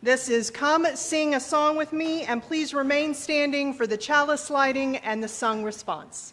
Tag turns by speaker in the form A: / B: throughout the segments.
A: This is Come Sing a Song With Me, and please remain standing for the chalice lighting and the sung response.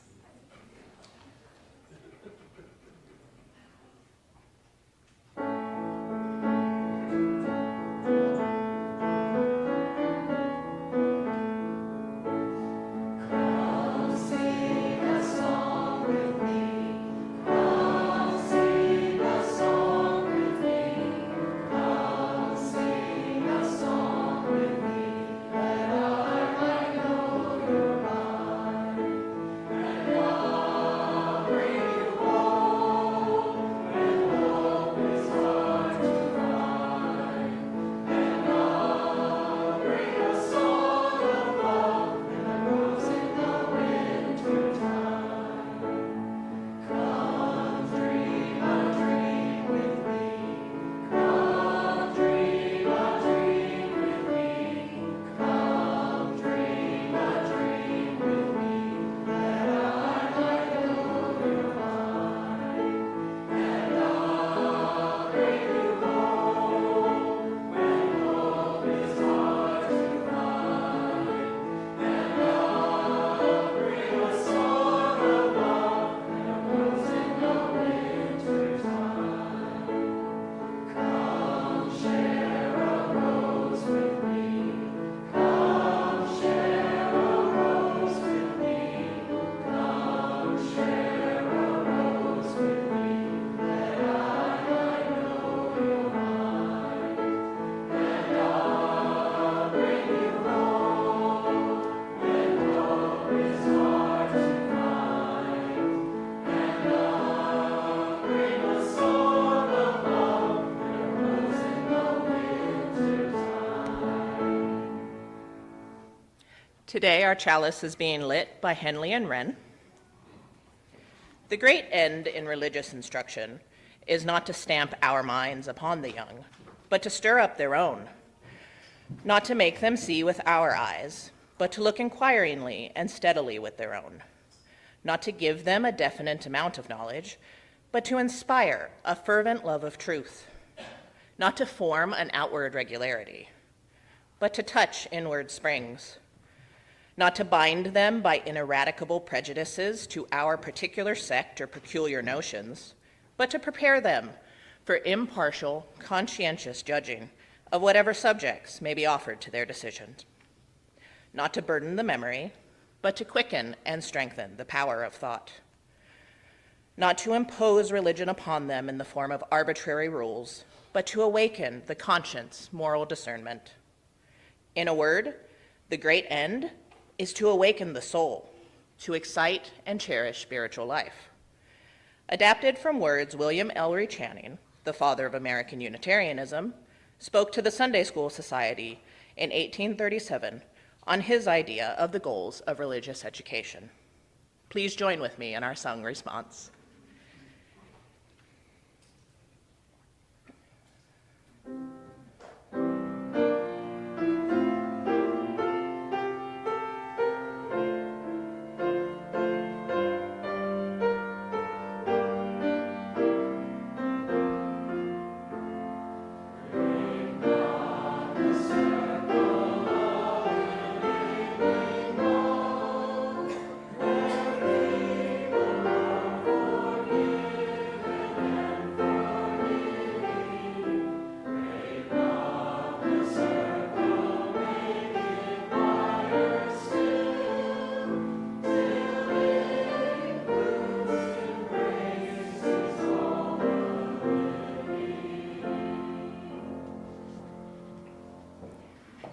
B: Today, our chalice is being lit by Henley and Wren. The great end in religious instruction is not to stamp our minds upon the young, but to stir up their own, not to make them see with our eyes, but to look inquiringly and steadily with their own, not to give them a definite amount of knowledge, but to inspire a fervent love of truth, not to form an outward regularity, but to touch inward springs, not to bind them by ineradicable prejudices to our particular sect or peculiar notions, but to prepare them for impartial, conscientious judging of whatever subjects may be offered to their decisions, not to burden the memory, but to quicken and strengthen the power of thought, not to impose religion upon them in the form of arbitrary rules, but to awaken the conscience, moral discernment. In a word, the great end is to awaken the soul, to excite and cherish spiritual life. Adapted from words William Ellery Channing, the father of American Unitarianism, spoke to the Sunday School Society in 1837 on his idea of the goals of religious education. Please join with me in our sung response.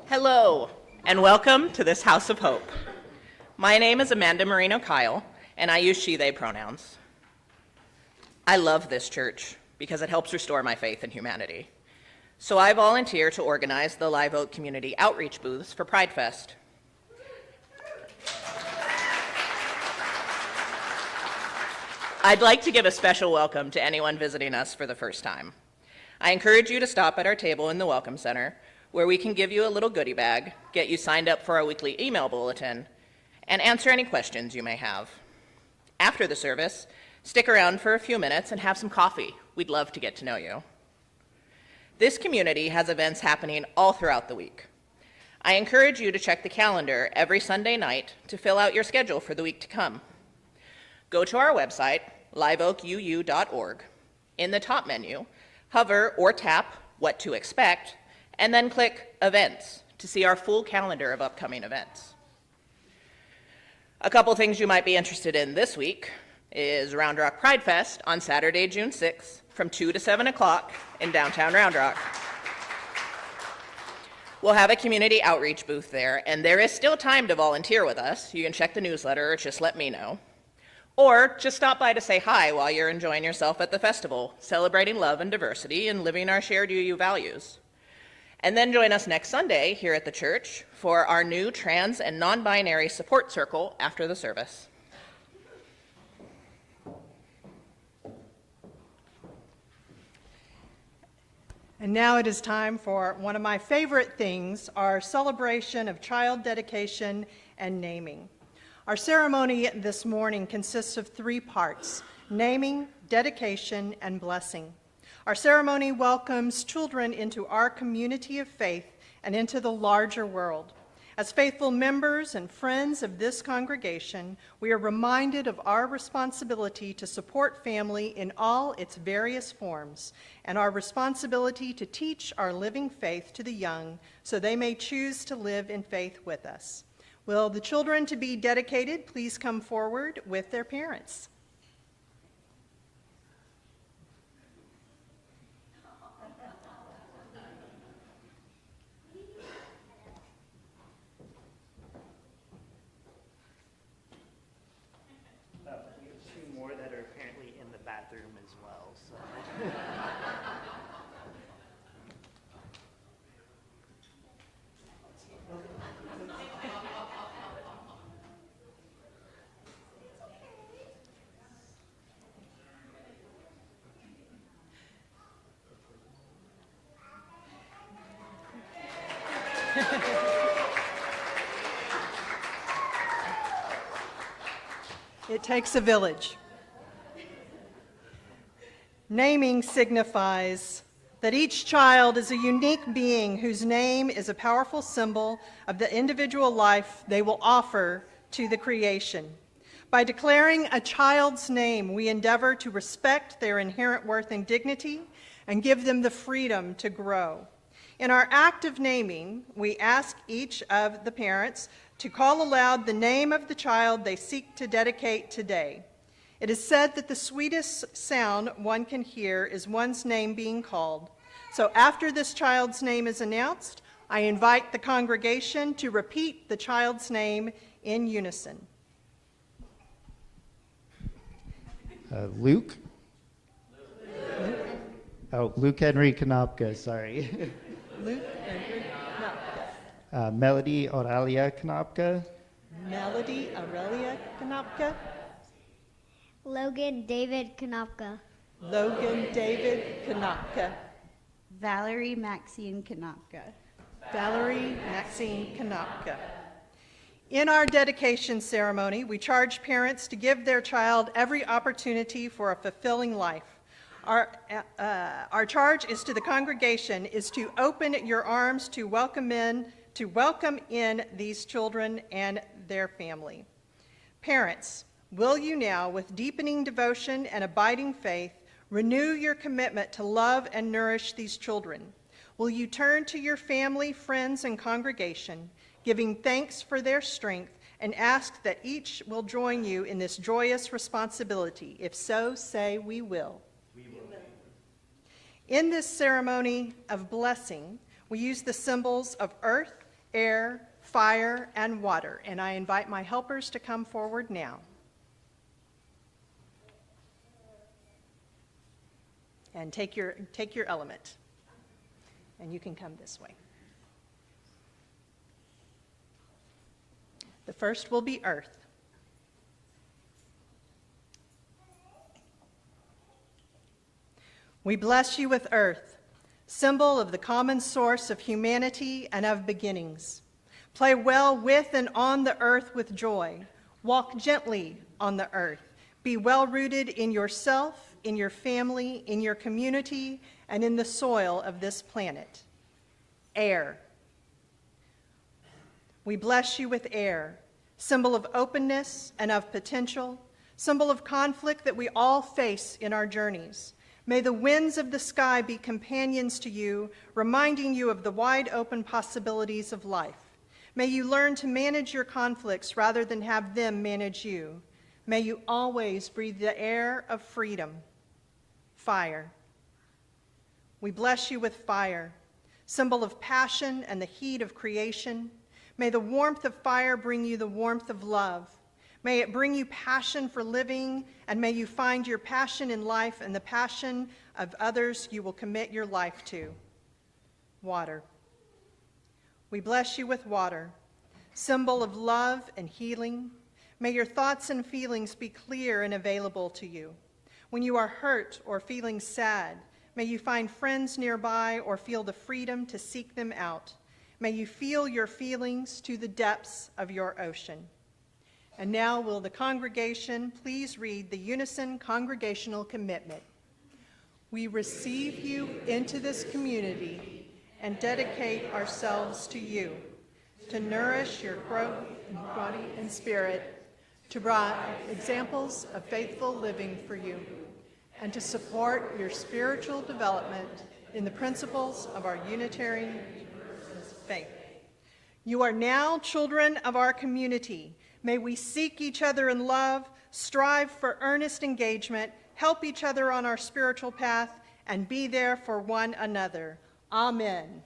B: Hello, and welcome to this House of Hope. My name is Amanda Marino-Kyle, and I use she, they pronouns. I love this church because it helps restore my faith in humanity. So I volunteer to organize the Live Oak Community Outreach booths for Pride Fest. I'd like to give a special welcome to anyone visiting us for the first time. I encourage you to stop at our table in the Welcome Center, where we can give you a little goodie bag, get you signed up for our weekly email bulletin, and answer any questions you may have. After the service, stick around for a few minutes and have some coffee. We'd love to get to know you. This community has events happening all throughout the week. I encourage you to check the calendar every Sunday night to fill out your schedule for the week to come. Go to our website, liveoakuu.org. In the top menu, hover or tap What to Expect, and then click Events to see our full calendar of upcoming events. A couple things you might be interested in this week is Round Rock Pride Fest on Saturday, June 6th from 2 to 7 o'clock in downtown Round Rock. We'll have a community outreach booth there, and there is still time to volunteer with us. You can check the newsletter or just let me know. Or just stop by to say hi while you're enjoying yourself at the festival, celebrating love and diversity and living our shared UU values. And then join us next Sunday here at the church for our new trans and non-binary support circle after the service.
A: And now it is time for one of my favorite things, our celebration of child dedication and naming. Our ceremony this morning consists of 3 parts: naming, dedication, and blessing. Our ceremony welcomes children into our community of faith and into the larger world. As faithful members and friends of this congregation, we are reminded of our responsibility to support family in all its various forms, and our responsibility to teach our living faith to the young so they may choose to live in faith with us. Will the children to be dedicated please come forward with their parents?
C: We have 2 more that are apparently in the bathroom as well, so.
A: It takes a village. Naming signifies that each child is a unique being whose name is a powerful symbol of the individual life they will offer to the creation. By declaring a child's name, we endeavor to respect their inherent worth and dignity and give them the freedom to grow. In our act of naming, we ask each of the parents to call aloud the name of the child they seek to dedicate today. It is said that the sweetest sound one can hear is one's name being called. So after this child's name is announced, I invite the congregation to repeat the child's name in unison.
C: Luke? Oh, Luke Henry Konopka, sorry.
A: Luke Henry Konopka.
C: Melody Aurelia Konopka.
A: Melody Aurelia Konopka.
D: Logan David Konopka.
A: Logan David Konopka.
E: Valerie Maxine Konopka.
A: Valerie Maxine Konopka. In our dedication ceremony, we charge parents to give their child every opportunity for a fulfilling life. Our charge is to the congregation is to open your arms to welcome in these children and their family. Parents, will you now, with deepening devotion and abiding faith, renew your commitment to love and nourish these children? Will you turn to your family, friends, and congregation, giving thanks for their strength, and ask that each will join you in this joyous responsibility? If so, say, we will. In this ceremony of blessing, we use the symbols of earth, air, fire, and water, and I invite my helpers to come forward now. And take your element, and you can come this way. The first will be earth. We bless you with earth, symbol of the common source of humanity and of beginnings. Play well with and on the earth with joy. Walk gently on the earth. Be well rooted in yourself, in your family, in your community, and in the soil of this planet. Air. We bless you with air, symbol of openness and of potential, symbol of conflict that we all face in our journeys. May the winds of the sky be companions to you, reminding you of the wide open possibilities of life. May you learn to manage your conflicts rather than have them manage you. May you always breathe the air of freedom. Fire. We bless you with fire, symbol of passion and the heat of creation. May the warmth of fire bring you the warmth of love. May it bring you passion for living, and may you find your passion in life and the passion of others you will commit your life to. Water. We bless you with water, symbol of love and healing. May your thoughts and feelings be clear and available to you. When you are hurt or feeling sad, may you find friends nearby or feel the freedom to seek them out. May you feel your feelings to the depths of your ocean. And now will the congregation please read the unison congregational commitment. We receive you into this community and dedicate ourselves to you, to nourish your growth in body and spirit, to provide examples of faithful living for you, and to support your spiritual development in the principles of our Unitarian faith. You are now children of our community. May we seek each other in love, strive for earnest engagement, help each other on our spiritual path, and be there for one another. Amen.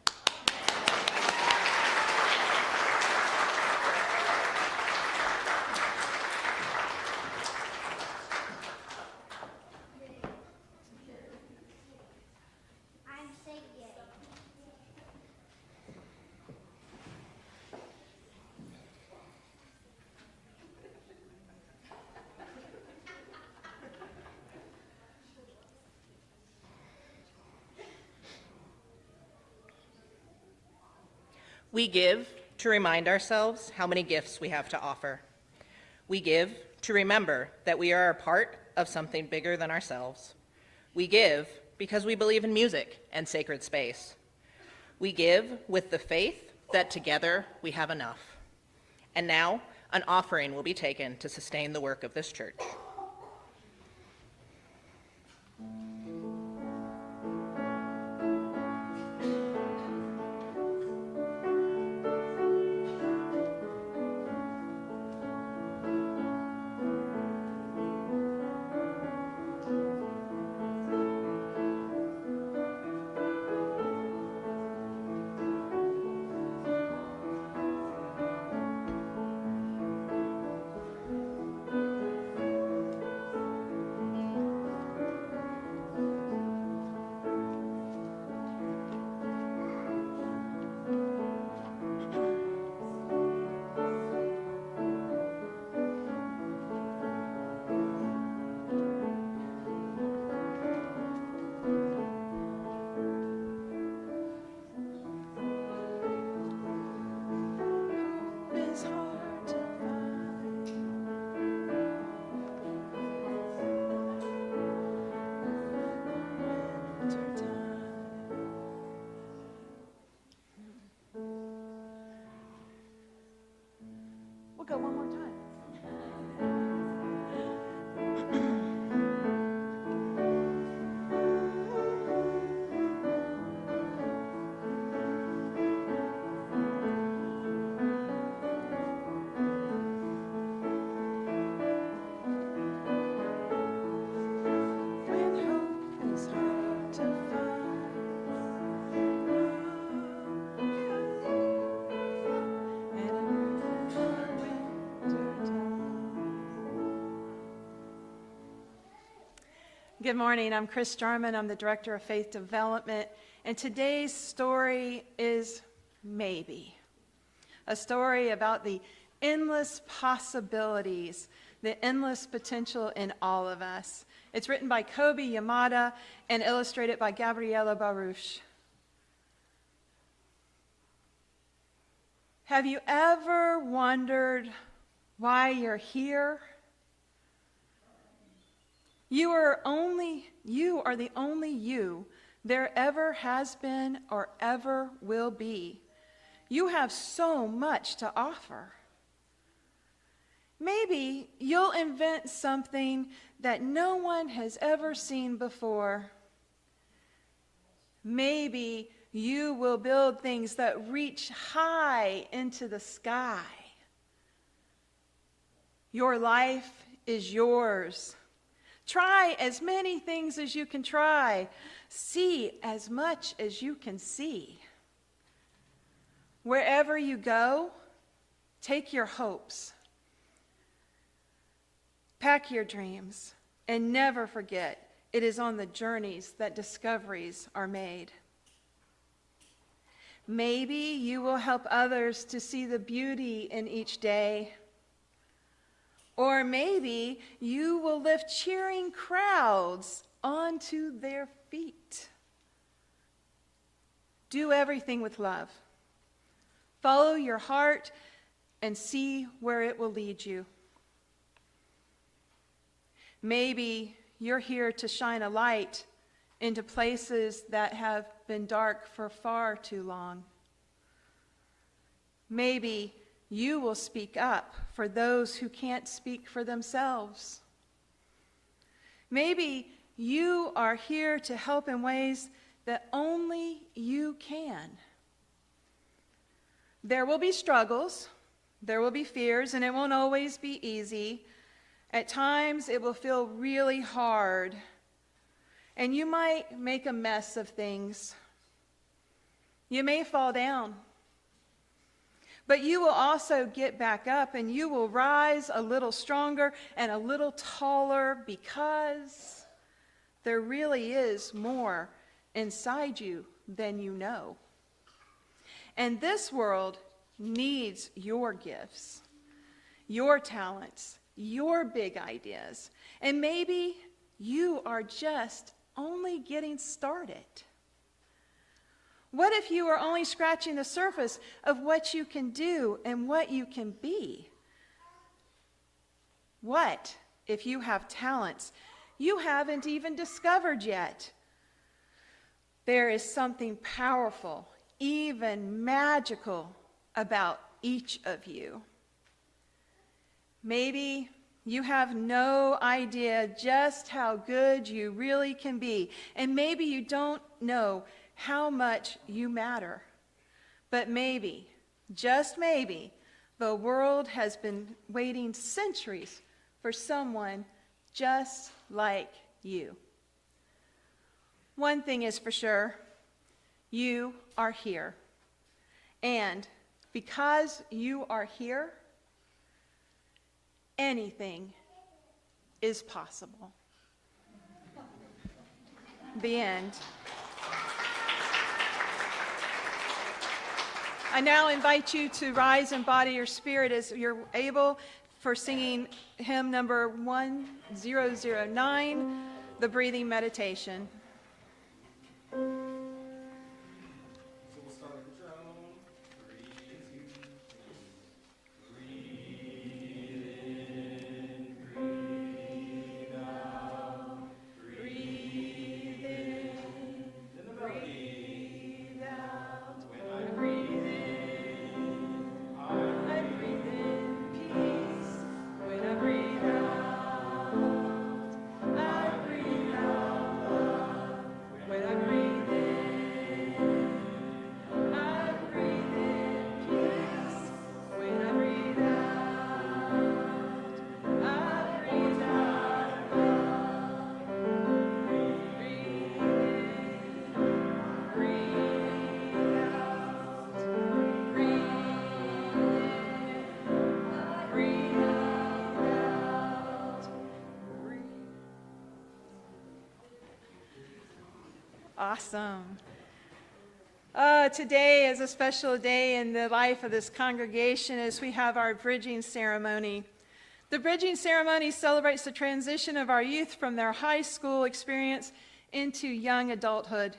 B: We give to remind ourselves how many gifts we have to offer. We give to remember that we are a part of something bigger than ourselves. We give because we believe in music and sacred space. We give with the faith that together we have enough. And now, an offering will be taken to sustain the work of this church.
D: Go one more time. When hope is hard to find, and good morning, I'm Chris Jarman. I'm the Director of Faith Development, and today's story is Maybe. A story about the endless possibilities, the endless potential in all of us. It's written by Kobe Yamada and illustrated by Gabriela Baruch. Have you ever wondered why you're here? You are the only you there ever has been or ever will be. You have so much to offer. Maybe you'll invent something that no one has ever seen before. Maybe you will build things that reach high into the sky. Your life is yours. Try as many things as you can try. See as much as you can see. Wherever you go, take your hopes. Pack your dreams, and never forget it is on the journeys that discoveries are made. Maybe you will help others to see the beauty in each day. Or maybe you will lift cheering crowds onto their feet. Do everything with love. Follow your heart and see where it will lead you. Maybe you're here to shine a light into places that have been dark for far too long. Maybe you will speak up for those who can't speak for themselves. Maybe you are here to help in ways that only you can. There will be struggles, there will be fears, and it won't always be easy. At times, it will feel really hard, and you might make a mess of things. You may fall down, but you will also get back up, and you will rise a little stronger and a little taller, because there really is more inside you than you know. And this world needs your gifts, your talents, your big ideas. And maybe you are just only getting started. What if you are only scratching the surface of what you can do and what you can be? What if you have talents you haven't even discovered yet? There is something powerful, even magical, about each of you. Maybe you have no idea just how good you really can be, and maybe you don't know how much you matter. But maybe, just maybe, the world has been waiting centuries for someone just like you. One thing is for sure, you are here. And because you are here, anything is possible. The end. I now invite you to rise and body your spirit as you're able for singing hymn number 1009, the breathing meditation. Awesome. Today is a special day in the life of this congregation as we have our bridging ceremony. The bridging ceremony celebrates the transition of our youth from their high school experience into young adulthood.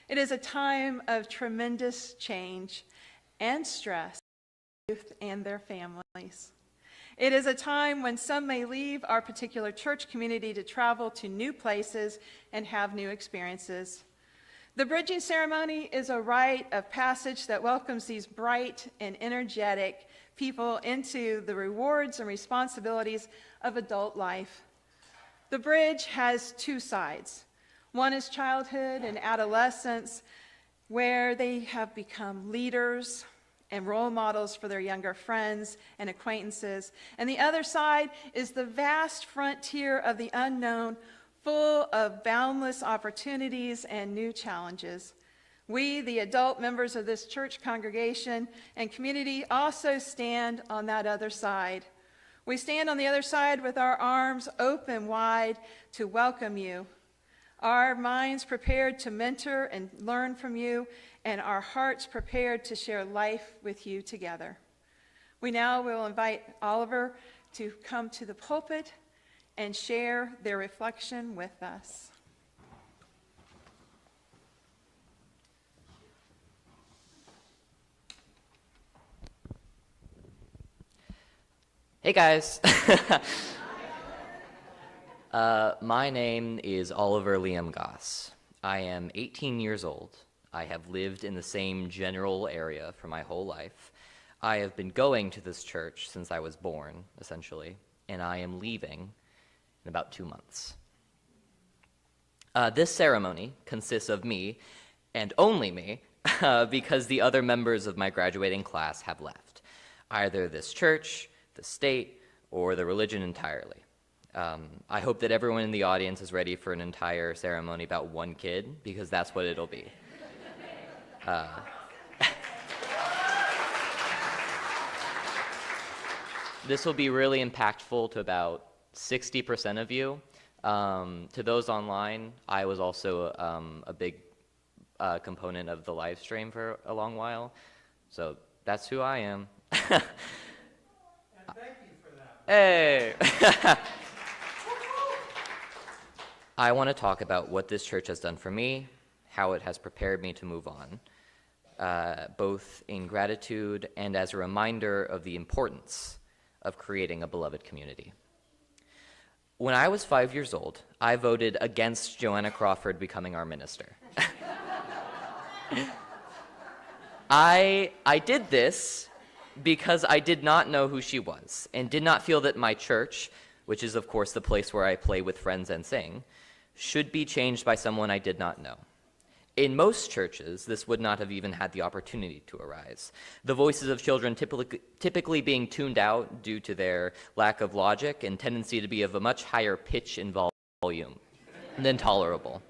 D: It is a time of tremendous change and stress for youth and their families. It is a time when some may leave our particular church community to travel to new places and have new experiences. The bridging ceremony is a rite of passage that welcomes these bright and energetic people into the rewards and responsibilities of adult life. The bridge has two sides. One is childhood and adolescence, where they have become leaders and role models for their younger friends and acquaintances. And the other side is the vast frontier of the unknown, full of boundless opportunities and new challenges. We, the adult members of this church congregation and community, also stand on that other side. We stand on the other side with our arms open wide to welcome you, our minds prepared to mentor and learn from you, and our hearts prepared to share life with you together. We now will invite Oliver to come to the pulpit and share their reflection with us.
F: Hey guys. My name is Oliver Liam Goss. I am 18 years old. I have lived in the same general area for my whole life. I have been going to this church since I was born, essentially, and I am leaving in about 2 months. This ceremony consists of me, and only me, because the other members of my graduating class have left, either this church, the state, or the religion entirely. I hope that everyone in the audience is ready for an entire ceremony about one kid, because that's what it'll be. This will be really impactful to about 60% of you. To those online, I was also a big component of the live stream for a long while, so that's who I am.
G: And thank you for that.
F: Hey! I want to talk about what this church has done for me, how it has prepared me to move on, both in gratitude and as a reminder of the importance of creating a beloved community. When I was 5 years old, I voted against Joanna Crawford becoming our minister. I did this because I did not know who she was and did not feel that my church, which is of course the place where I play with friends and sing, should be changed by someone I did not know. In most churches, this would not have even had the opportunity to arise. The voices of children typically being tuned out due to their lack of logic and tendency to be of a much higher pitch and volume than tolerable.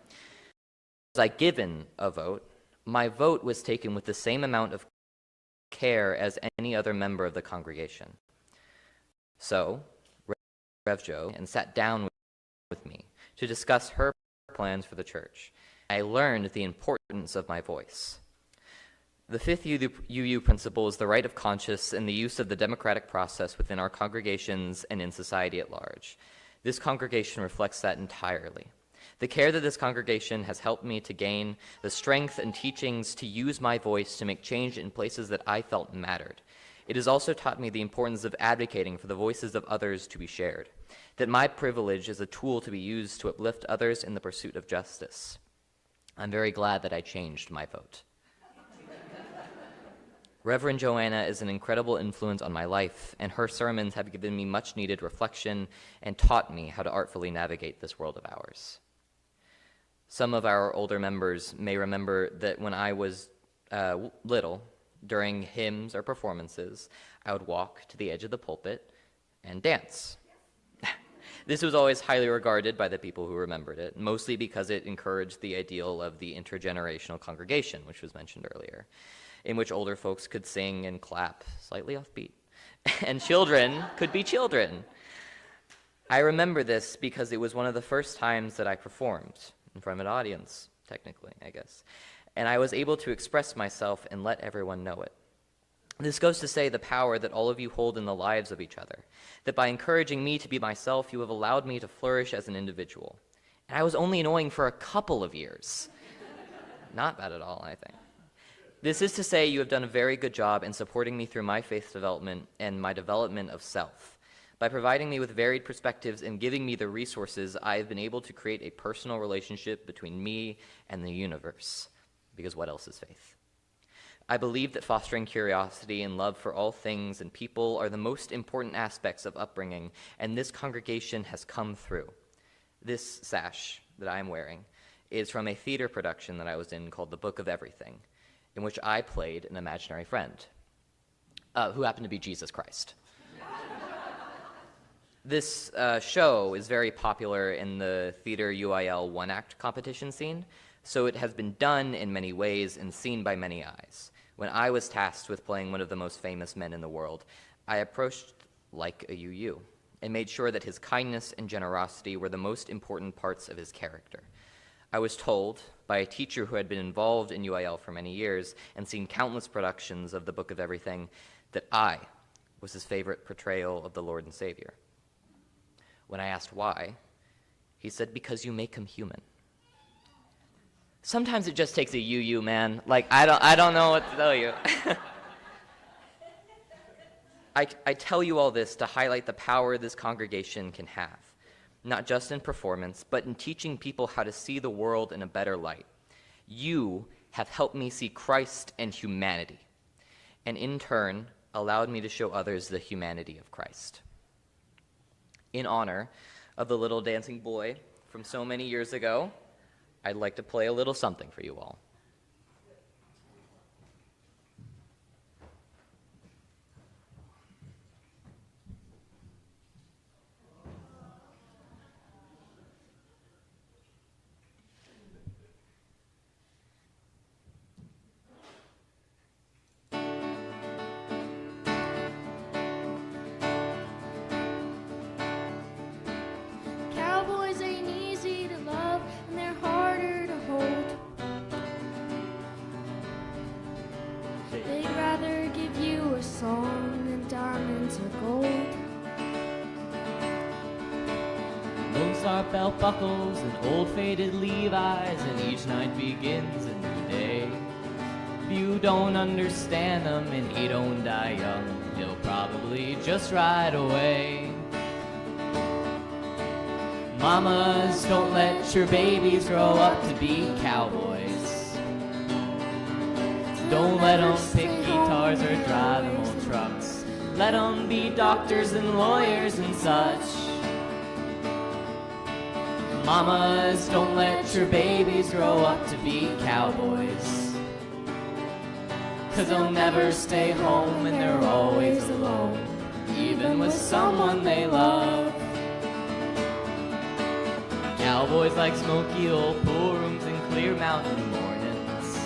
F: As I given a vote, my vote was taken with the same amount of care as any other member of the congregation. So, Rev Jo and sat down with me to discuss her plans for the church. I learned the importance of my voice. The fifth UU principle is the right of conscience and the use of the democratic process within our congregations and in society at large. This congregation reflects that entirely. The care that this congregation has helped me to gain the strength and teachings to use my voice to make change in places that I felt mattered. It has also taught me the importance of advocating for the voices of others to be shared, that my privilege is a tool to be used to uplift others in the pursuit of justice. I'm very glad that I changed my vote. Reverend Joanna is an incredible influence on my life, and her sermons have given me much needed reflection and taught me how to artfully navigate this world of ours. Some of our older members may remember that when I was little, during hymns or performances, I would walk to the edge of the pulpit and dance. This was always highly regarded by the people who remembered it, mostly because it encouraged the ideal of the intergenerational congregation, which was mentioned earlier, in which older folks could sing and clap, slightly offbeat, and children could be children. I remember this because it was one of the first times that I performed in front of an audience, technically, I guess, and I was able to express myself and let everyone know it. This goes to say the power that all of you hold in the lives of each other, that by encouraging me to be myself, you have allowed me to flourish as an individual. And I was only annoying for a couple of years. Not bad at all, I think. This is to say you have done a very good job in supporting me through my faith development and my development of self. By providing me with varied perspectives and giving me the resources, I have been able to create a personal relationship between me and the universe. Because what else is faith? I believe that fostering curiosity and love for all things and people are the most important aspects of upbringing, and this congregation has come through. This sash that I am wearing is from a theater production that I was in called The Book of Everything, in which I played an imaginary friend, who happened to be Jesus Christ. This show is very popular in the theater UIL one-act competition scene, so it has been done in many ways and seen by many eyes. When I was tasked with playing one of the most famous men in the world, I approached like a UU and made sure that his kindness and generosity were the most important parts of his character. I was told by a teacher who had been involved in UIL for many years and seen countless productions of The Book of Everything that I was his favorite portrayal of the Lord and Savior. When I asked why, he said, "Because you make him human." Sometimes it just takes a UU, man. Like, I don't know what to tell you. I tell you all this to highlight the power this congregation can have, not just in performance, but in teaching people how to see the world in a better light. You have helped me see Christ and humanity, and in turn, allowed me to show others the humanity of Christ. In honor of the little dancing boy from so many years ago, I'd like to play a little something for you all.
H: Cowboys ain't easy to love, and they're harder to hold. They'd rather give you a song than diamonds or gold.
I: Mozart belt buckles and old faded Levi's, and each night begins a new day. If you don't understand him and he don't die young, he'll probably just ride away. Mamas, don't let your babies grow up to be cowboys. Don't let them pick guitars or drive them old trucks. Let them be doctors and lawyers and such. Mamas, don't let your babies grow up to be cowboys. 'Cause they'll never stay home and they're always alone, even with someone they love. Cowboys like smoky old pool rooms and clear mountain mornings.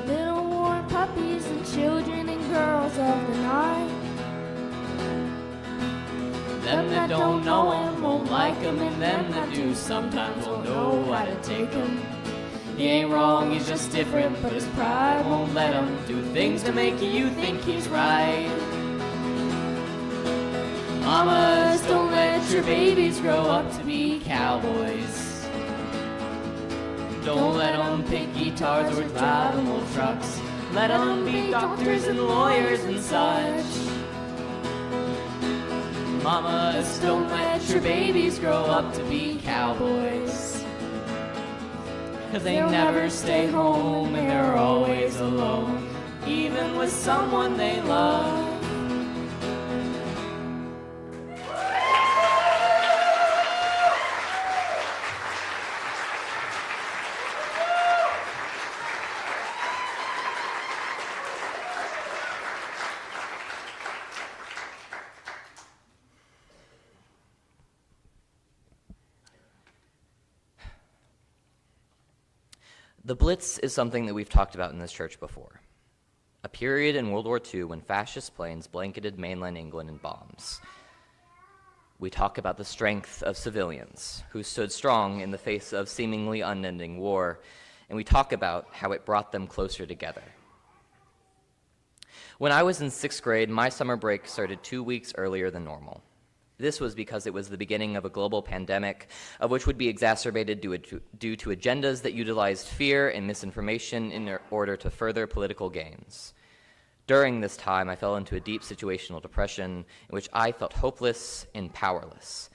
H: Little warm puppies and children and girls of the night.
I: Them that don't know him won't like him, and them that do sometimes won't know how to take him. He ain't wrong, he's just different, but his pride won't let him do things to make you think he's right. Mamas, don't let your babies grow up to be cowboys. Don't let them pick guitars or drive them old trucks. Let them be doctors and lawyers and such. Mamas, don't let your babies grow up to be cowboys. 'Cause they never stay home and they're always alone, even with someone they love.
F: The Blitz is something that we've talked about in this church before. A period in World War II when fascist planes blanketed mainland England in bombs. We talk about the strength of civilians who stood strong in the face of seemingly unending war, and we talk about how it brought them closer together. When I was in 6th grade, my summer break started 2 weeks earlier than normal. This was because it was the beginning of a global pandemic, of which would be exacerbated due to agendas that utilized fear and misinformation in order to further political gains. During this time, I fell into a deep situational depression in which I felt hopeless and powerless.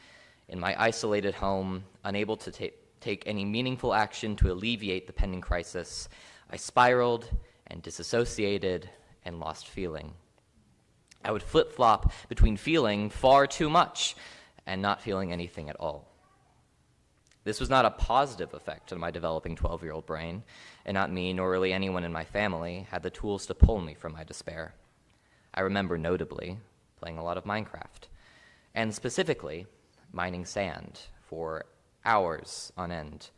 F: In my isolated home, unable to take any meaningful action to alleviate the pending crisis, I spiraled and disassociated and lost feeling. I would flip-flop between feeling far too much and not feeling anything at all. This was not a positive effect on my developing 12-year-old brain, and not me, nor really anyone in my family, had the tools to pull me from my despair. I remember notably playing a lot of Minecraft, and specifically mining sand for hours on end,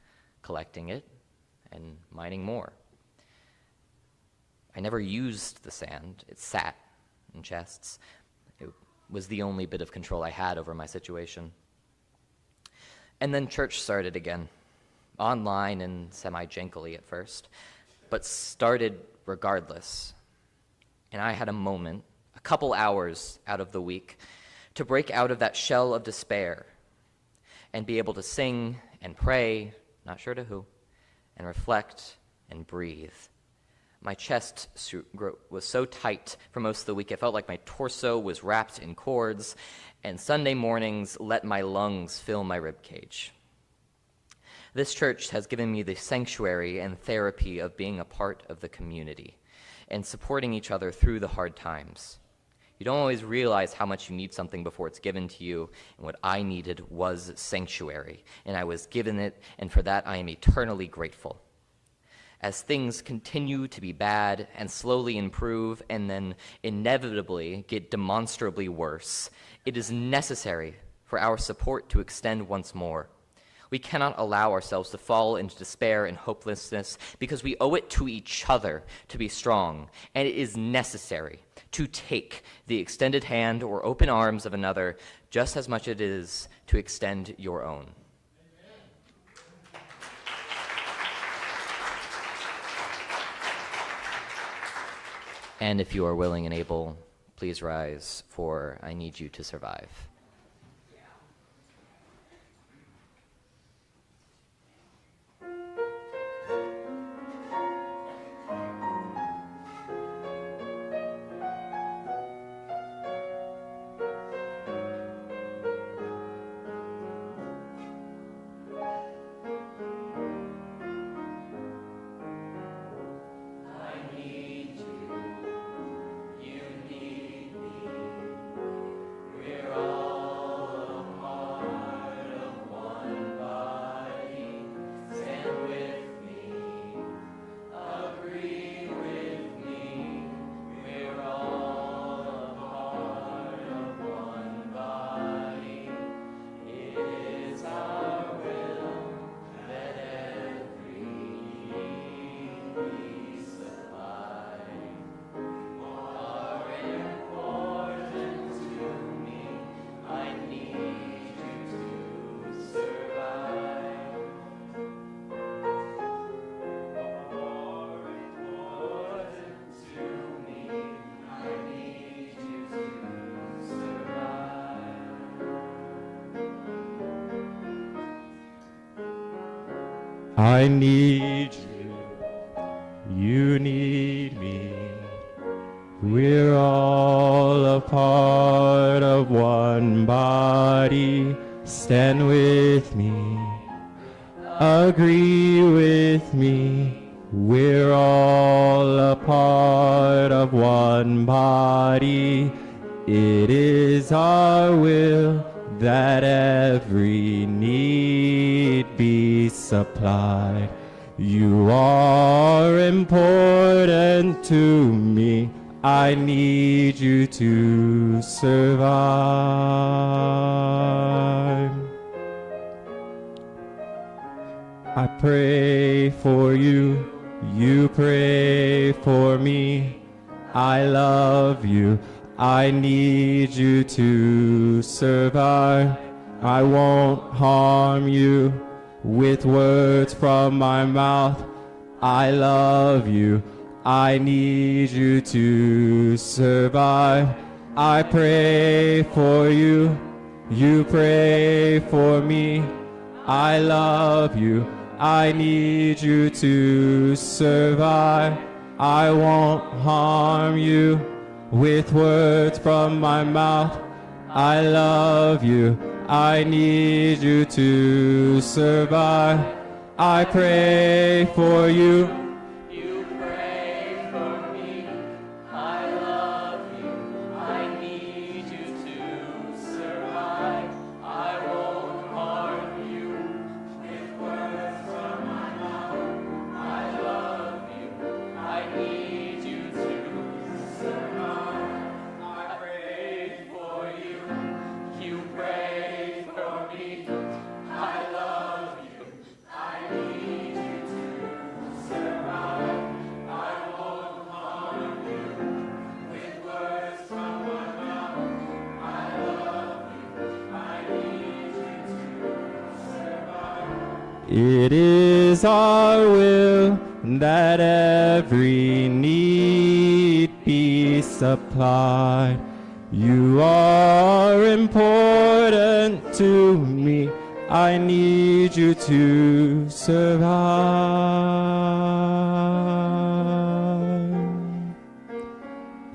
F: collecting it and mining more. I never used the sand. It sat in chests. It was the only bit of control I had over my situation. And then church started again, online and semi-jankily at first, but started regardless. And I had a moment, a couple hours out of the week, to break out of that shell of despair and be able to sing and pray, not sure to who, and reflect and breathe. My chest was so tight for most of the week, it felt like my torso was wrapped in cords, and Sunday mornings let my lungs fill my ribcage. This church has given me the sanctuary and therapy of being a part of the community and supporting each other through the hard times. You don't always realize how much you need something before it's given to you, and what I needed was sanctuary, and I was given it, and for that I am eternally grateful. As things continue to be bad and slowly improve and then inevitably get demonstrably worse, it is necessary for our support to extend once more. We cannot allow ourselves to fall into despair and hopelessness because we owe it to each other to be strong, and it is necessary to take the extended hand or open arms of another just as much as it is to extend your own. And if you are willing and able, please rise, for I need you to survive.
J: I need you, you need me. We're all a part of one body. Stand with me, agree with me. We're all a part of one body. It is our will that every need be supplied. You are important to me. I need you to survive. I pray for you, you pray for me. I love you, I need you to survive. I won't harm you with words from my mouth. I love you, I need you to survive. I pray for you, you pray for me. I love you, I need you to survive. I won't harm you with words from my mouth. I love you. I need you to survive. I pray for you.
I: You pray for me. I love you. I need you to survive. I won't harm you with words from my mouth. I love you. I need you to survive. I pray for you. You pray for me. I love you. I need you to survive. I won't harm you with words from my mouth. I love you. I need you to survive.
J: It is our will that every need be supplied. You are important to me. I need you to survive.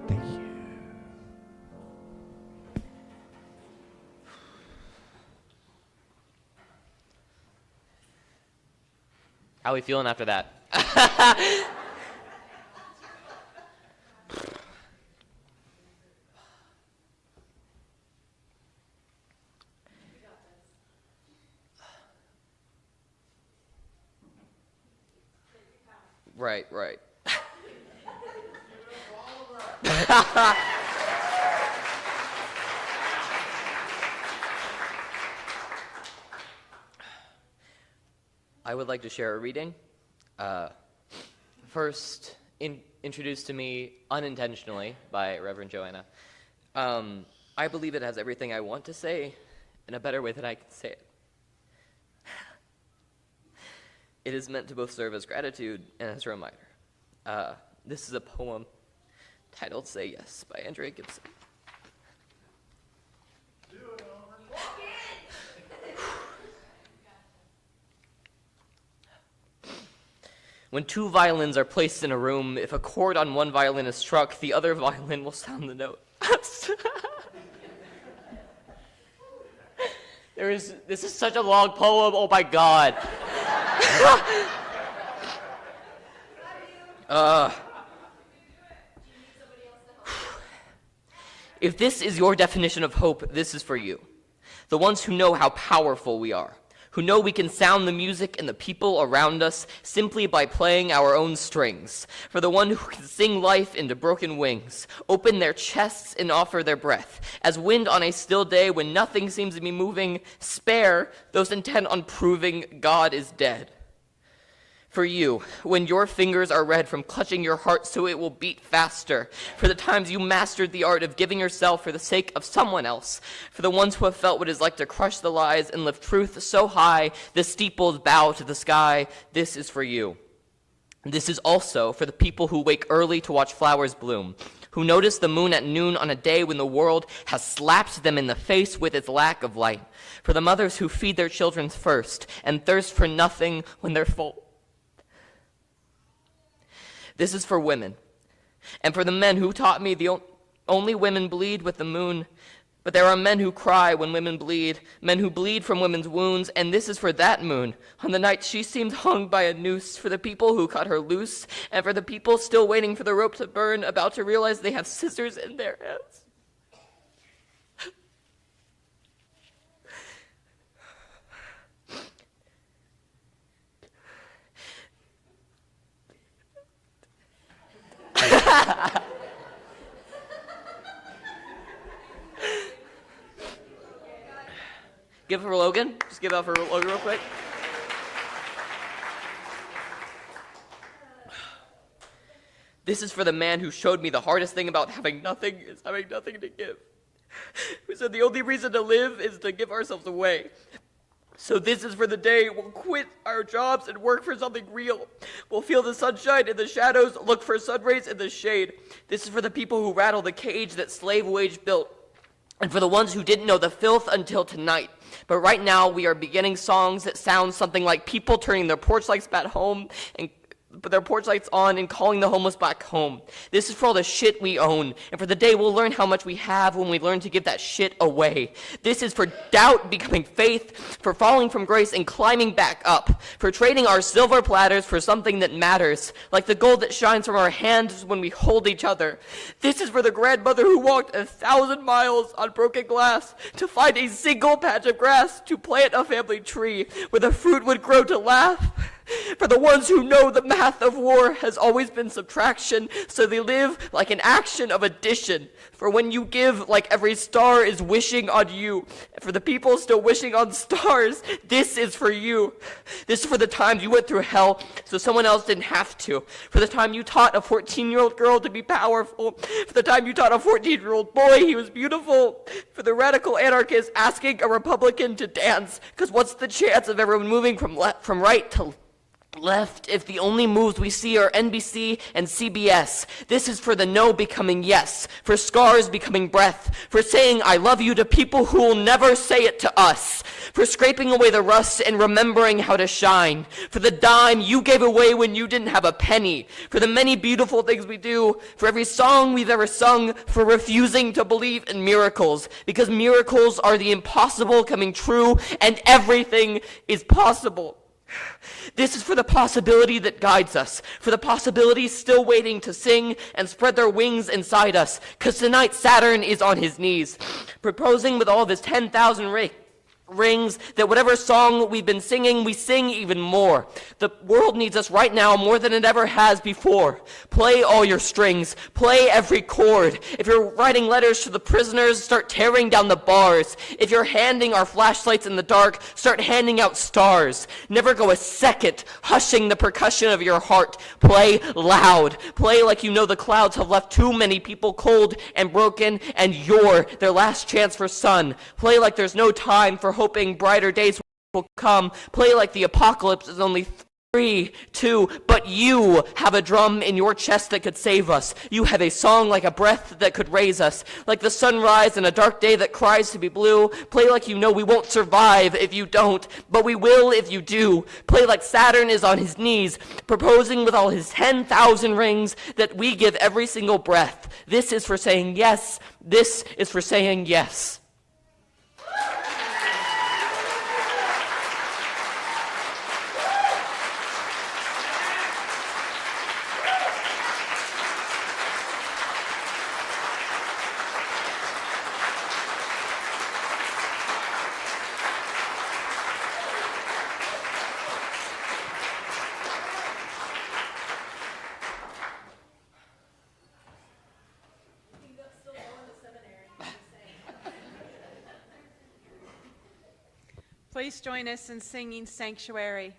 J: Thank you.
F: How are we feeling after that? Right, right. I would like to share a reading. First, introduced to me unintentionally by Reverend Joanna. I believe it has everything I want to say in a better way than I can say it. It is meant to both serve as gratitude and as a reminder. This is a poem titled Say Yes by Andrea Gibson. When two violins are placed in a room, if a chord on one violin is struck, the other violin will sound the note. This is such a long poem, oh my God. If this is your definition of hope, this is for you. The ones who know how powerful we are, who know we can sound the music and the people around us simply by playing our own strings. For the one who can sing life into broken wings, open their chests and offer their breath. As wind on a still day when nothing seems to be moving, spare those intent on proving God is dead. For you, when your fingers are red from clutching your heart so it will beat faster. For the times you mastered the art of giving yourself for the sake of someone else. For the ones who have felt what it is like to crush the lies and lift truth so high, the steeples bow to the sky. This is for you. This is also for the people who wake early to watch flowers bloom, who notice the moon at noon on a day when the world has slapped them in the face with its lack of light. For the mothers who feed their children first and thirst for nothing when they're full. This is for women, and for the men who taught me the only women bleed with the moon. But there are men who cry when women bleed, men who bleed from women's wounds, and this is for that moon, on the night she seemed hung by a noose, for the people who cut her loose, and for the people still waiting for the rope to burn, about to realize they have scissors in their hands. Give it for Logan. Just give it up for Logan real quick. This is for the man who showed me the hardest thing about having nothing is having nothing to give. Who said the only reason to live is to give ourselves away. So this is for the day we'll quit our jobs and work for something real. We'll feel the sunshine in the shadows, look for sun rays in the shade. This is for the people who rattle the cage that slave wage built. And for the ones who didn't know the filth until tonight. But right now we are beginning songs that sound something like people turning their porch lights back home and their porch lights on and calling the homeless back home. This is for all the shit we own, and for the day we'll learn how much we have when we learn to give that shit away. This is for doubt becoming faith, for falling from grace and climbing back up, for trading our silver platters for something that matters, like the gold that shines from our hands when we hold each other. This is for the grandmother who walked 1,000 miles on broken glass to find a single patch of grass to plant a family tree where the fruit would grow to laugh. For the ones who know the math of war has always been subtraction, so they live like an action of addition. For when you give, like every star is wishing on you. For the people still wishing on stars, this is for you. This is for the times you went through hell, so someone else didn't have to. For the time you taught a 14-year-old girl to be powerful. For the time you taught a 14-year-old boy he was beautiful. For the radical anarchist asking a Republican to dance, because what's the chance of everyone moving from right to left if the only moves we see are NBC and CBS? This is for the no becoming yes, for scars becoming breath, for saying I love you to people who will never say it to us, for scraping away the rust and remembering how to shine, for the dime you gave away when you didn't have a penny, for the many beautiful things we do, for every song we've ever sung, for refusing to believe in miracles, because miracles are the impossible coming true and everything is possible. This is for the possibility that guides us, for the possibilities still waiting to sing and spread their wings inside us, because tonight Saturn is on his knees, proposing with all of his 10,000 rings that whatever song we've been singing, we sing even more. The world needs us right now more than it ever has before. Play all your strings. Play every chord. If you're writing letters to the prisoners, start tearing down the bars. If you're handing our flashlights in the dark, start handing out stars. Never go a second hushing the percussion of your heart. Play loud. Play like you know the clouds have left too many people cold and broken, and you're their last chance for sun. Play like there's no time for hoping brighter days will come. Play like the apocalypse is only 3, 2, but you have a drum in your chest that could save us. You have a song like a breath that could raise us. Like the sunrise in a dark day that cries to be blue. Play like you know we won't survive if you don't, but we will if you do. Play like Saturn is on his knees, proposing with all his 10,000 rings that we give every single breath. This is for saying yes. This is for saying yes.
D: Please join us in singing Sanctuary.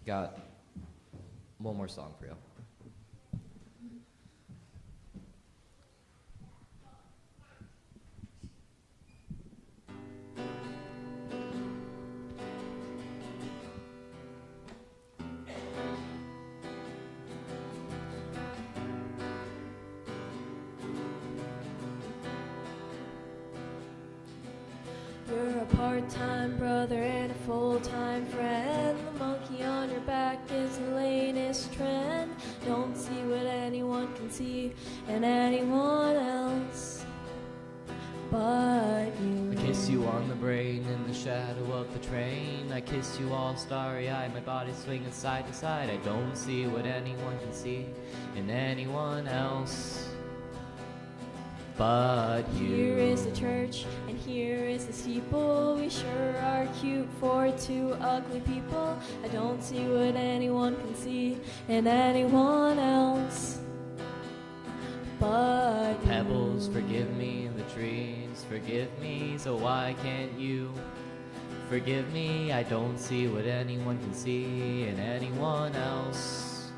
F: Got one more song for you.
H: You're a part-time brother and a full-time friend. The monkey on your back is the latest trend. Don't see what anyone can see in anyone else but you.
I: I kiss you on the brain in the shadow of the train. I kiss you all starry-eyed, my body swinging side to side. I don't see what anyone can see in anyone else but
H: Here
I: you.
H: is the church, and here is the steeple. We sure are cute for two ugly people. I don't see what anyone can see in anyone else but you.
I: Pebbles, forgive me, the trees, forgive me, so why can't you forgive me? I don't see what anyone can see in anyone else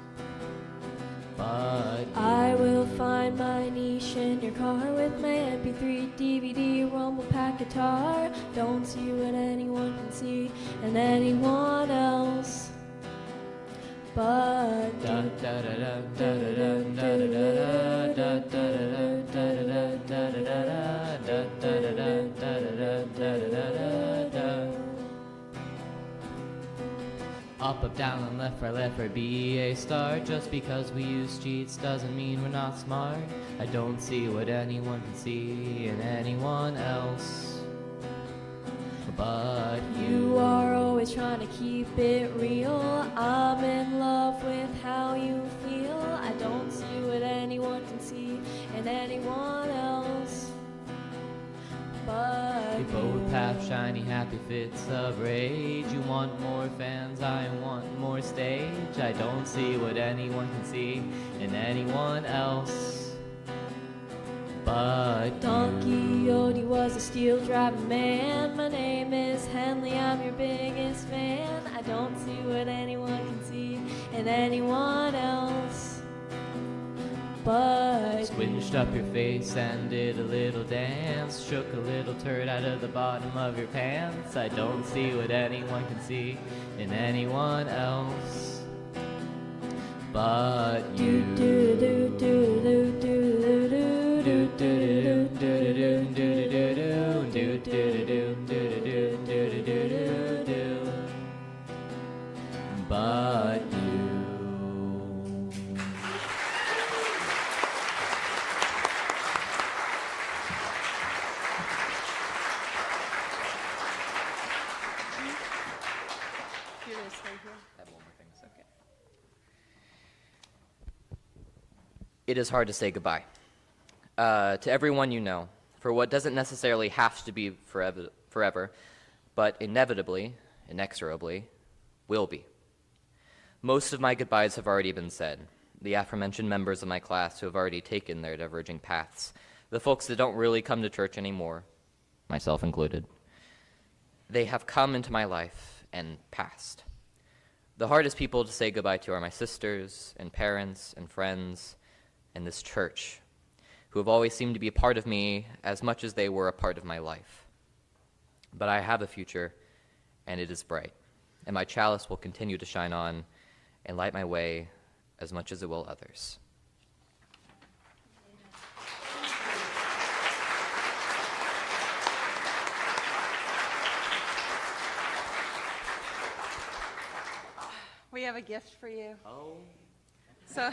I: but you.
H: I will find my niche in your car with my MP3, DVD, rumble pack guitar. Don't see what anyone can see in anyone else but
I: Da
H: you.
I: da da da da da da da da da da up, down, and left, right, be a star. Just because we use cheats doesn't mean we're not smart. I don't see what anyone can see in anyone else but you.
H: You are always trying to keep it real. I'm in love with how you feel. I don't see what anyone can see in anyone else but
I: We
H: you.
I: both have shiny, happy fits of rage. You want more fans, I want more stage. I don't see what anyone can see in anyone else but
H: Donkey
I: you.
H: Yodi was a steel driving man. My name is Henley, I'm your biggest fan. I don't see what anyone can see in anyone else but
I: Squinched up your face and did a little dance. Shook a little turd out of the bottom of your pants. I don't see what anyone can see in anyone else but you.
H: do do do do do do do
I: Do do do do do do do do do do do do do do do but you.
F: It is hard to say goodbye to everyone you know, for what doesn't necessarily have to be forever, but inevitably, inexorably, will be. Most of my goodbyes have already been said. The aforementioned members of my class who have already taken their diverging paths, the folks that don't really come to church anymore, myself included. They have come into my life and passed. The hardest people to say goodbye to are my sisters and parents and friends and this church, who have always seemed to be a part of me as much as they were a part of my life. But I have a future, and it is bright, and my chalice will continue to shine on and light my way as much as it will others.
D: We have a gift for you.
F: Oh.
D: So,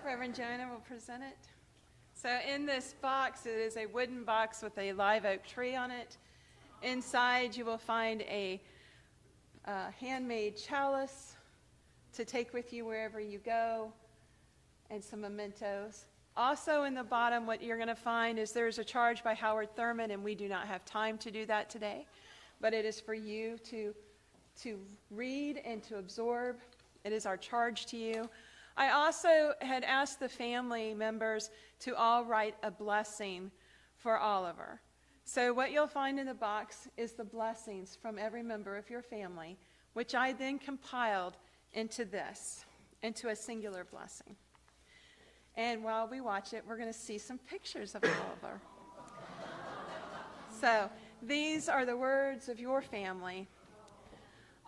D: Reverend Jonah will present it. So in this box, it is a wooden box with a live oak tree on it. Inside, you will find a handmade chalice to take with you wherever you go, and some mementos. Also in the bottom, what you're going to find is there's a charge by Howard Thurman, and we do not have time to do that today, but it is for you to read and to absorb. It is our charge to you. I also had asked the family members to all write a blessing for Oliver. So what you'll find in the box is the blessings from every member of your family, which I then compiled into this, into a singular blessing. And while we watch it, we're going to see some pictures of Oliver. So these are the words of your family.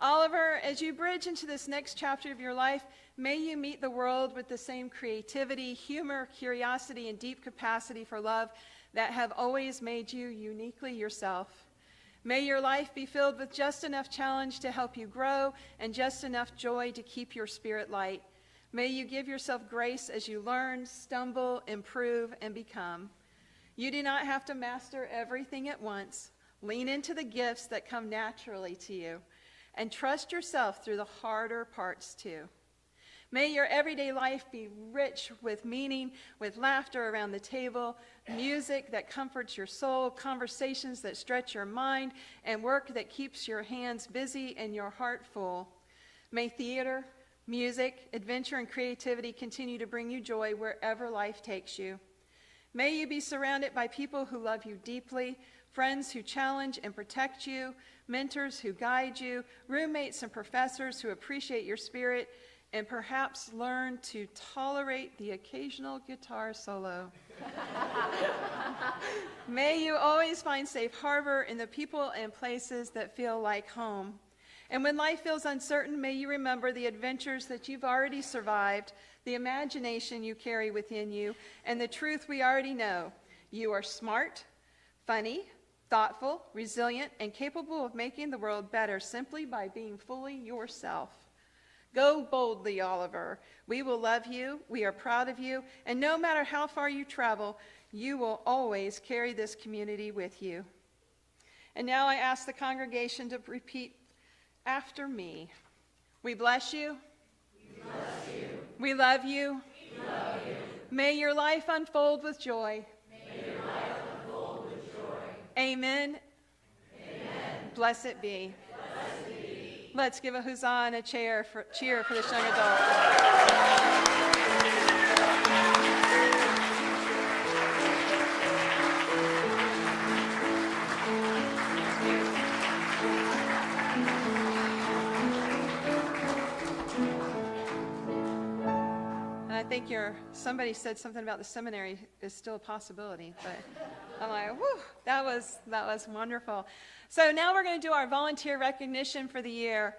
D: Oliver, as you bridge into this next chapter of your life, may you meet the world with the same creativity, humor, curiosity, and deep capacity for love that have always made you uniquely yourself. May your life be filled with just enough challenge to help you grow and just enough joy to keep your spirit light. May you give yourself grace as you learn, stumble, improve, and become. You do not have to master everything at once. Lean into the gifts that come naturally to you, and trust yourself through the harder parts too. May your everyday life be rich with meaning, with laughter around the table, music that comforts your soul, conversations that stretch your mind, and work that keeps your hands busy and your heart full. May theater, music, adventure, and creativity continue to bring you joy wherever life takes you. May you be surrounded by people who love you deeply, friends who challenge and protect you, mentors who guide you, roommates and professors who appreciate your spirit, and perhaps learn to tolerate the occasional guitar solo. May you always find safe harbor in the people and places that feel like home. And when life feels uncertain, may you remember the adventures that you've already survived, the imagination you carry within you, and the truth we already know. You are smart, funny, thoughtful, resilient, and capable of making the world better simply by being fully yourself. Go boldly, Oliver. We will love you. We are proud of you. And no matter how far you travel, you will always carry this community with you. And now I ask the congregation to repeat after me. We bless you. We bless you. We love you. We love you. May your life unfold with joy. May your life unfold with joy. Amen. Amen. Blessed be. Let's give a huzzah and a cheer for this young adult. And I think somebody said something about the seminary is still a possibility, but I'm like, whew, that was wonderful. So now we're going to do our volunteer recognition for the year.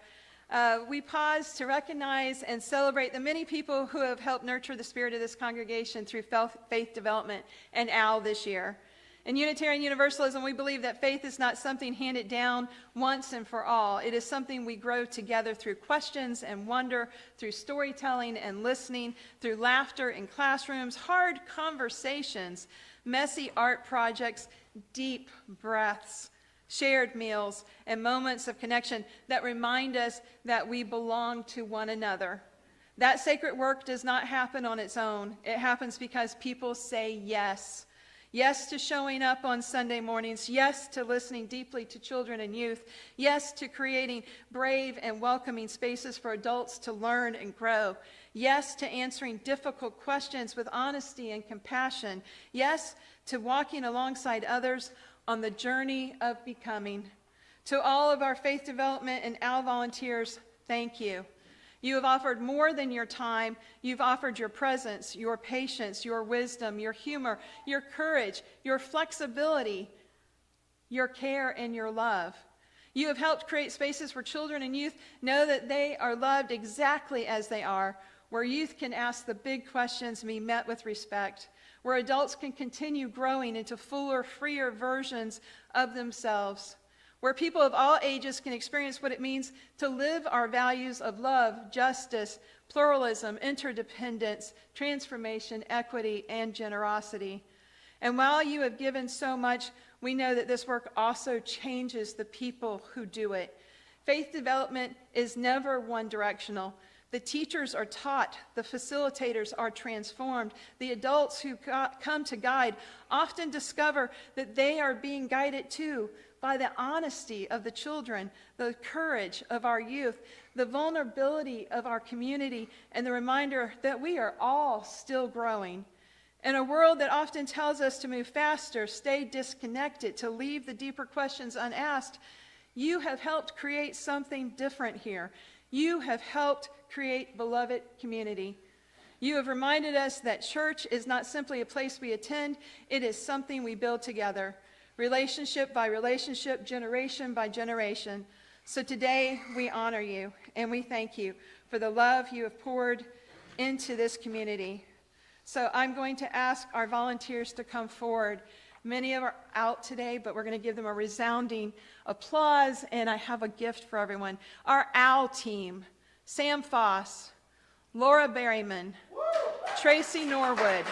D: We pause to recognize and celebrate the many people who have helped nurture the spirit of this congregation through faith development and AL this year. In Unitarian Universalism, we believe that faith is not something handed down once and for all. It is something we grow together through questions and wonder, through storytelling and listening, through laughter in classrooms, hard conversations, messy art projects, deep breaths, shared meals, and moments of connection that remind us that we belong to one another. That sacred work does not happen on its own. It happens because people say yes. Yes to showing up on Sunday mornings. Yes to listening deeply to children and youth. Yes to creating brave and welcoming spaces for adults to learn and grow. Yes to answering difficult questions with honesty and compassion. Yes to walking alongside others on the journey of becoming. To all of our faith development and AL volunteers, thank you. You have offered more than your time. You've offered your presence, your patience, your wisdom, your humor, your courage, your flexibility, your care, and your love. You have helped create spaces where children and youth know that they are loved exactly as they are, where youth can ask the big questions and be met with respect, where adults can continue growing into fuller, freer versions of themselves, where people of all ages can experience what it means to live our values of love, justice, pluralism, interdependence, transformation, equity, and generosity. And while you have given so much, we know that this work also changes the people who do it. Faith development is never one-directional. The teachers are taught, the facilitators are transformed. The adults who come to guide often discover that they are being guided too by the honesty of the children, the courage of our youth, the vulnerability of our community, and the reminder that we are all still growing. In a world that often tells us to move faster, stay disconnected, to leave the deeper questions unasked, you have helped create something different here. You have helped create beloved community. You have reminded us that church is not simply a place we attend, it is something we build together, relationship by relationship, generation by generation. So today we honor you and we thank you for the love you have poured into this community. So I'm going to ask our volunteers to come forward. Many of them are out today, but we're going to give them a resounding applause, and I have a gift for everyone. Our AL team: Sam Foss, Laura Berryman, Tracy Norwood,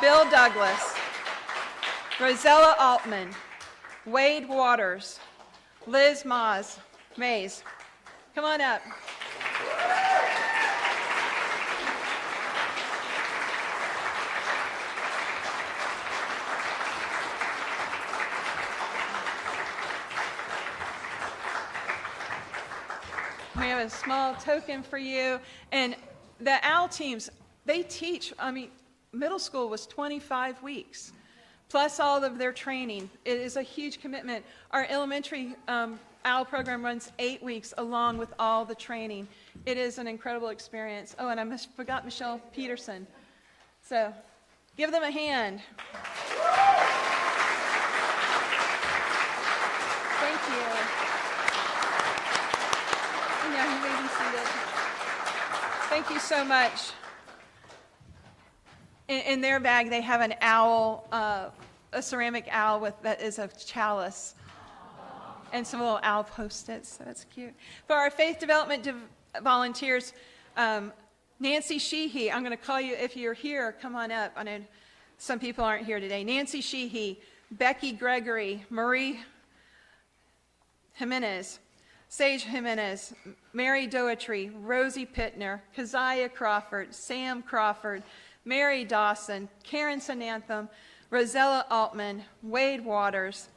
D: Bill Douglas, Rosella Altman, Wade Waters, Liz Mays. Come on up. We have a small token for you. And the OWL teams, they teach, middle school was 25 weeks, plus all of their training. It is a huge commitment. Our elementary OWL program runs 8 weeks along with all the training. It is an incredible experience. Oh, and I forgot Michelle Peterson. So give them a hand. Thank you. Yeah, you may be seated. Thank you so much. In their bag, they have an owl, a ceramic owl that is a chalice, and some little owl Post-its, so that's cute. For our faith development volunteers, Nancy Sheehy, I'm going to call you, if you're here, come on up. I know some people aren't here today. Nancy Sheehy, Becky Gregory, Marie Jimenez, Sage Jimenez, Mary Doetry, Rosie Pittner, Keziah Crawford, Sam Crawford, Mary Dawson, Karen Sanantham, Rosella Altman, Wade Waters.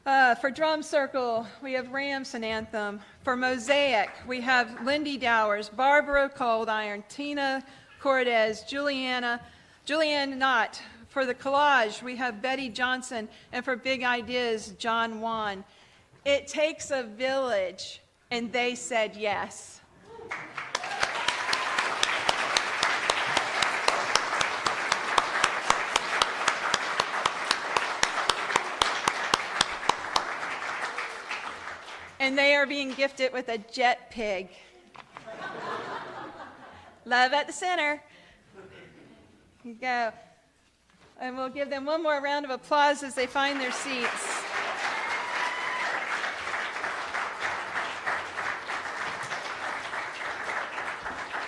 D: For Drum Circle, we have Ram Sanantham. For Mosaic, we have Lindy Dowers, Barbara Coldiron, Tina Cortez, Julianne Knott. For the Collage, we have Betty Johnson. And for Big Ideas, John Wan. It takes a village, and they said yes. And they are being gifted with a jet pig. Love at the center. Here you go. And we'll give them one more round of applause as they find their seats.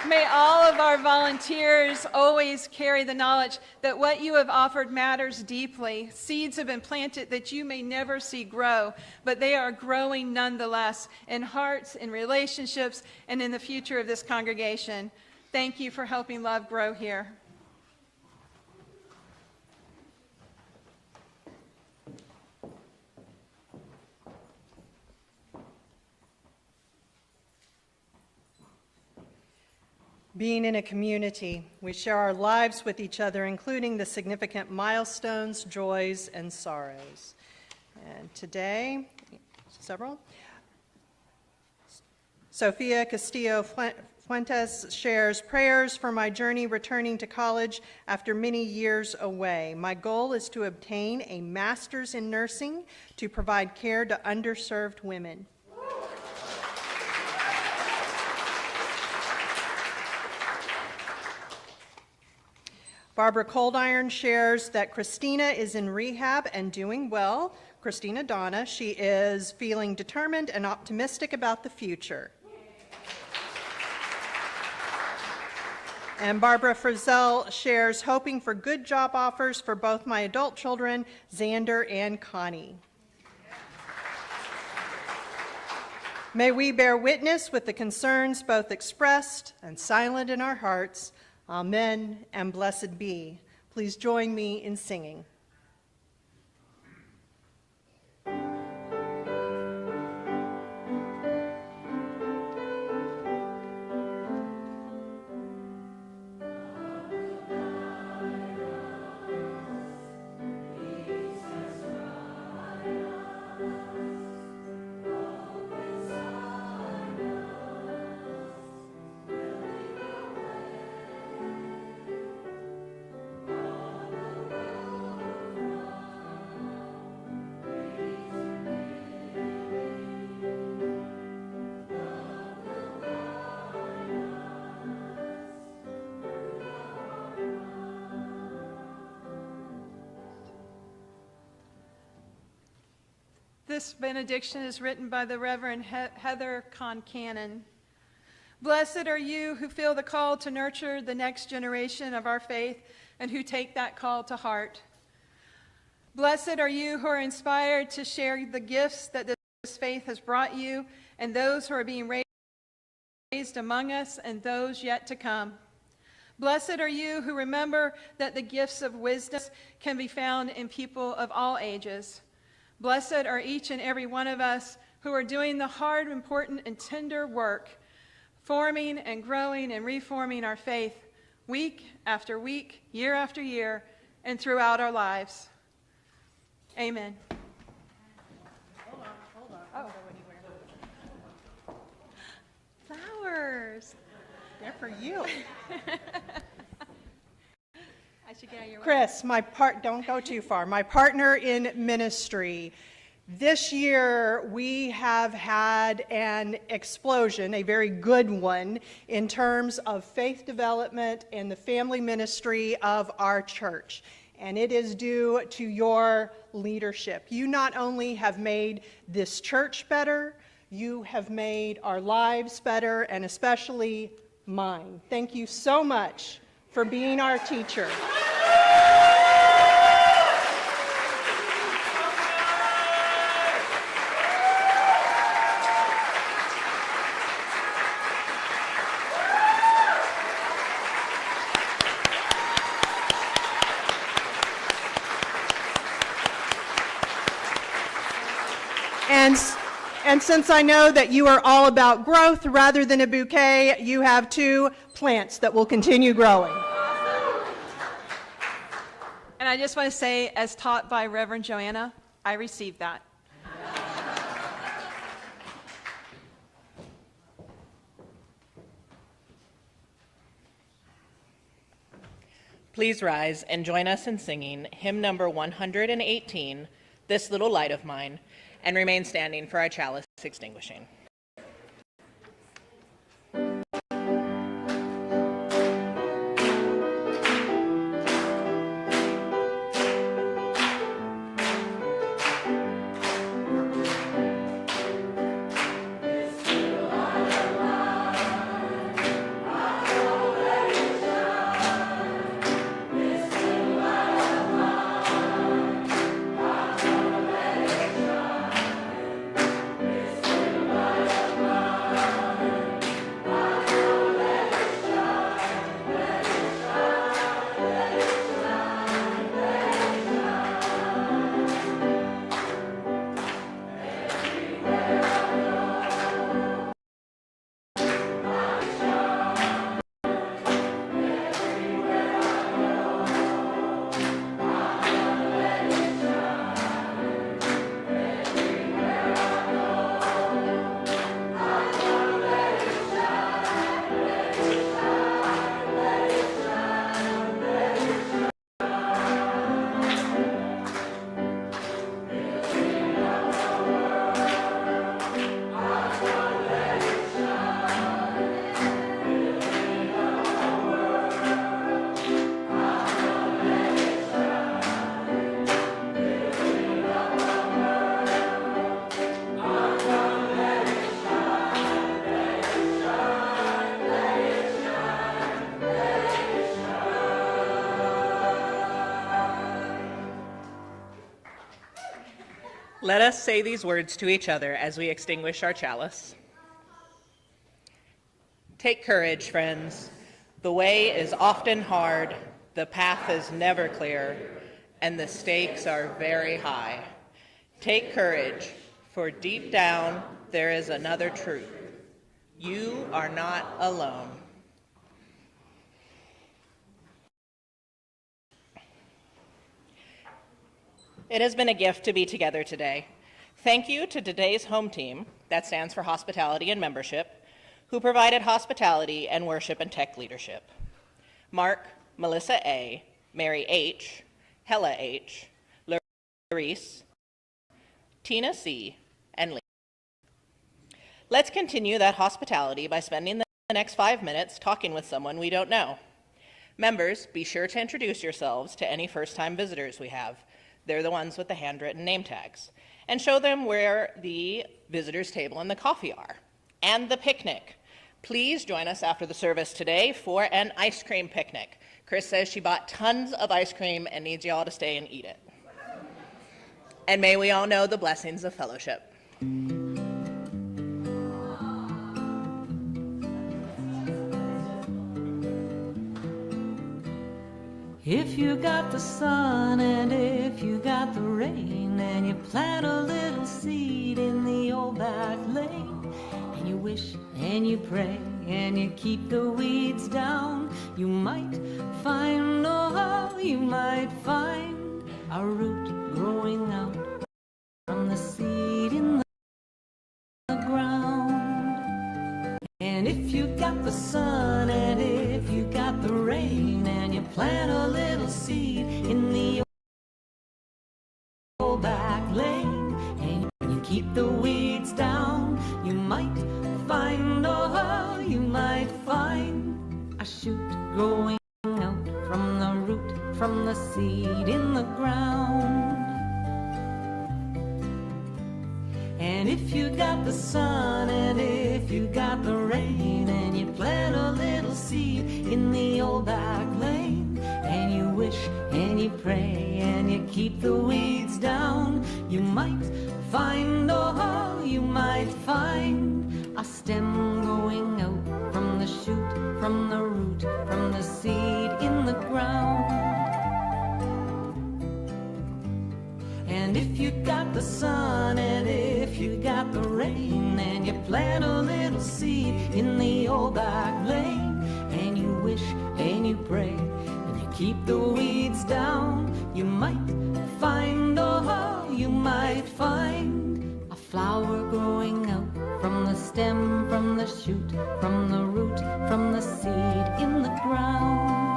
D: May all of our volunteers always carry the knowledge that what you have offered matters deeply. Seeds have been planted that you may never see grow, but they are growing nonetheless in hearts, in relationships, and in the future of this congregation. Thank you for helping love grow here.
A: Being in a community, we share our lives with each other, including the significant milestones, joys, and sorrows. And today, several. Sofia Castillo Fuentes shares prayers for my journey returning to college after many years away. My goal is to obtain a master's in nursing to provide care to underserved women. Barbara Coldiron shares that Christina is in rehab and doing well. Christina Donna, she is feeling determined and optimistic about the future. And Barbara Frizzell shares hoping for good job offers for both my adult children, Xander and Connie. May we bear witness with the concerns both expressed and silent in our hearts. Amen and blessed be. Please join me in singing. This benediction is written by the Reverend Heather Concannon. Blessed are you who feel the call to nurture the next generation of our faith and who take that call to heart. Blessed are you who are inspired to share the gifts that this faith has brought you and those who are being raised among us and those yet to come. Blessed are you who remember that the gifts of wisdom can be found in people of all ages. Blessed are each and every one of us who
D: who are doing the hard, important, and tender work, forming and growing and reforming our faith week after week, year after year, and throughout our lives. Amen.
A: Hold on. I don't go anywhere.
D: Flowers.
A: They're for you.
D: I should get out of your way.
A: Chris, don't go too far. My partner in ministry. This year, we have had an explosion, a very good one, in terms of faith development and the family ministry of our church. And it is due to your leadership. You not only have made this church better, you have made our lives better, and especially mine. Thank you so much for being our teacher. And since I know that you are all about growth rather than a bouquet, you have 2 plants that will continue growing.
D: And I just want to say, as taught by Reverend Joanna, I received that.
B: Please rise and join us in singing hymn number 118, This Little Light of Mine, and remain standing for our chalice extinguishing. Let us say these words to each other as we extinguish our chalice. Take courage, friends. The way is often hard, the path is never clear, and the stakes are very high. Take courage, for deep down there is another truth. You are not alone. It has been a gift to be together today. Thank you to today's home team, that stands for Hospitality and Membership, who provided hospitality and worship and tech leadership. Mark, Melissa A., Mary H., Hella H., Larice, Tina C., and Lee. Let's continue that hospitality by spending the next 5 minutes talking with someone we don't know. Members, be sure to introduce yourselves to any first-time visitors we have. They're the ones with the handwritten name tags. And show them where the visitors table and the coffee are. And the picnic. Please join us after the service today for an ice cream picnic. Chris says she bought tons of ice cream and needs you all to stay and eat it. And may we all know the blessings of fellowship.
K: If you got the sun and if you got the rain, and you plant a little seed in the old bag wish and you pray and you keep the weeds down, you might find, oh, you might find a root growing out from the seed in the ground. And if you got the sun and if you got the rain and you plant a little seed in the old back lane and you keep the weeds down, you might find, oh, you might find a shoot growing out from the root, from the seed in the ground. And if you got the sun and if you got the rain and you plant a little seed in the old back lane and you wish and you pray and you keep the weeds down, you might find, oh, you might find a stem growing out from the shoot, from the root, from the seed in the ground. And if you got the sun and if you got the rain and you plant a little seed in the old back lane and you wish and you pray and you keep the weeds down, you might find, oh, you might find a flower growing out from the stem, from the shoot, from the root, from the seed in the ground.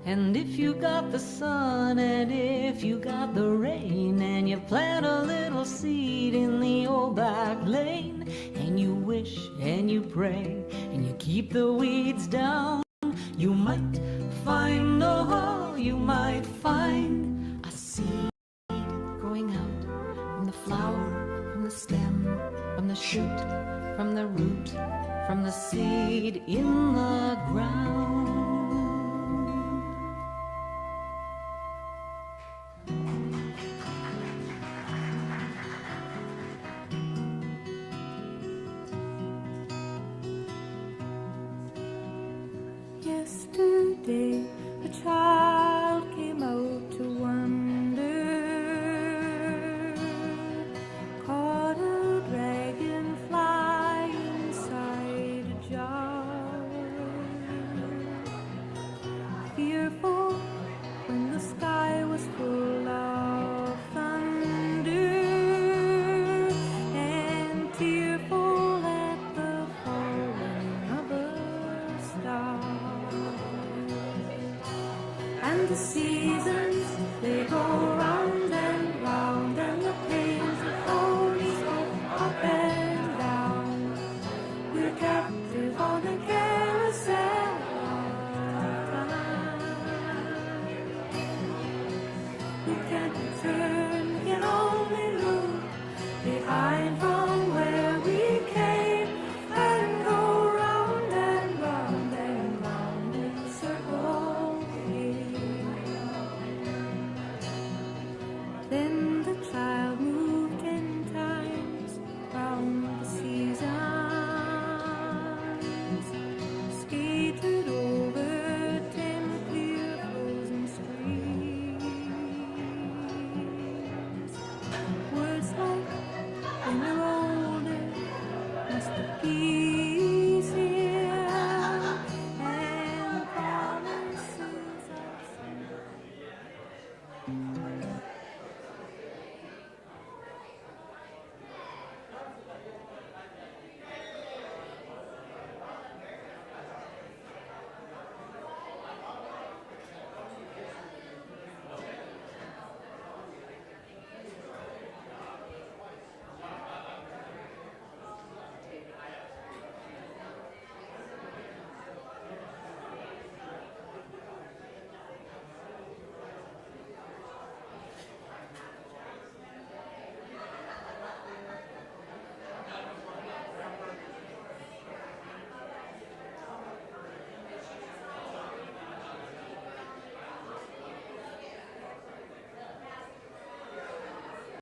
K: And if you got the sun and if you got the rain and you plant a little seed in the old back lane and you wish and you pray and you keep the weeds down, you might find, oh, you might find a seed growing out from the flower, from the stem, from the shoot, from the root, from the seed in the ground.